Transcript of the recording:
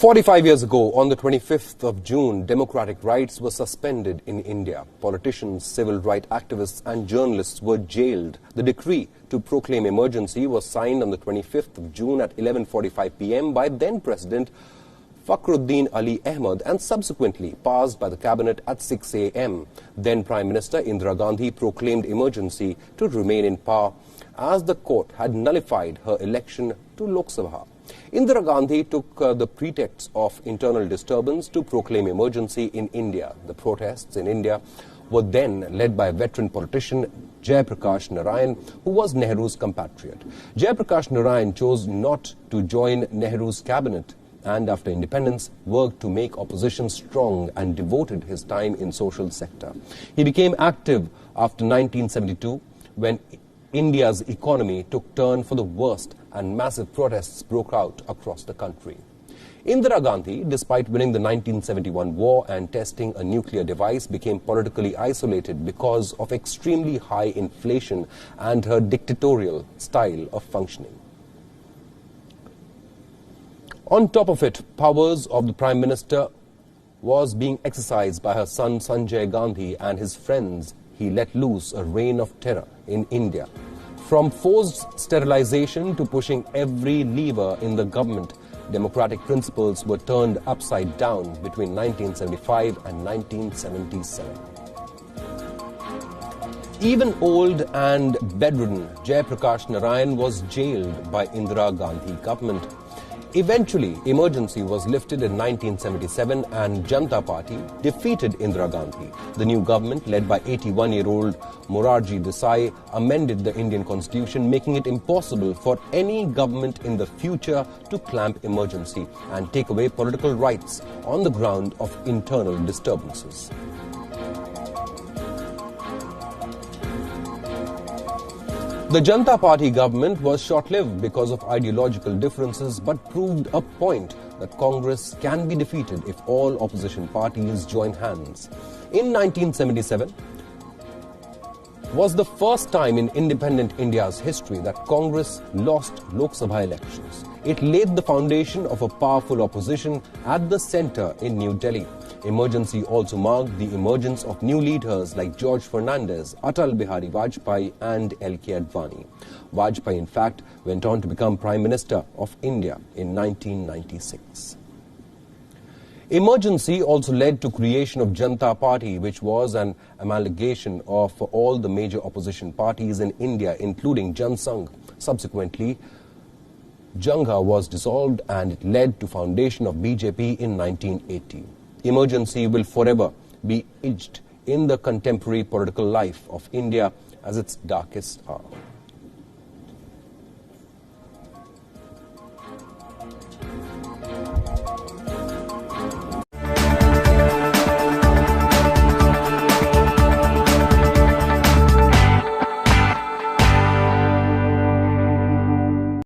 45 years ago, on the 25th of June, democratic rights were suspended in India. Politicians, civil rights activists and journalists were jailed. The decree to proclaim emergency was signed on the 25th of June at 11:45 p.m. by then-President Fakhruddin Ali Ahmed and subsequently passed by the cabinet at 6 a.m. Then Prime Minister Indira Gandhi proclaimed emergency to remain in power as the court had nullified her election to Lok Sabha. Indira Gandhi took the pretext of internal disturbance to proclaim emergency in India. The protests in India were then led by veteran politician Jai Prakash Narayan, who was Nehru's compatriot. Jai Prakash Narayan chose not to join Nehru's cabinet and after independence worked to make opposition strong and devoted his time in social sector. He became active after 1972 when India's economy took turn for the worst and massive protests broke out across the country. Indira Gandhi, despite winning the 1971 war and testing a nuclear device, became politically isolated because of extremely high inflation and her dictatorial style of functioning. On top of it, powers of the Prime Minister was being exercised by her son Sanjay Gandhi and his friends. He let loose a reign of terror in India. From forced sterilization to pushing every lever in the government, democratic principles were turned upside down between 1975 and 1977. Even old and bedridden, Jai Prakash Narayan was jailed by Indira Gandhi government. Eventually, emergency was lifted in 1977 and Janata Party defeated Indira Gandhi. The new government, led by 81-year-old Morarji Desai, amended the Indian constitution, making it impossible for any government in the future to clamp emergency and take away political rights on the ground of internal disturbances. The Janata Party government was short-lived because of ideological differences but proved a point that Congress can be defeated if all opposition parties join hands. In 1977 was the first time in independent India's history that Congress lost Lok Sabha elections. It laid the foundation of a powerful opposition at the centre in New Delhi. Emergency also marked the emergence of new leaders like George Fernandez, Atal Bihari Vajpayee and L.K. Advani. Vajpayee, in fact, went on to become Prime Minister of India in 1996. Emergency also led to creation of Janata Party, which was an amalgamation of all the major opposition parties in India, including Jan Sangh. Subsequently, Jangha was dissolved and it led to foundation of BJP in 1980. Emergency will forever be etched in the contemporary political life of India as its darkest hour.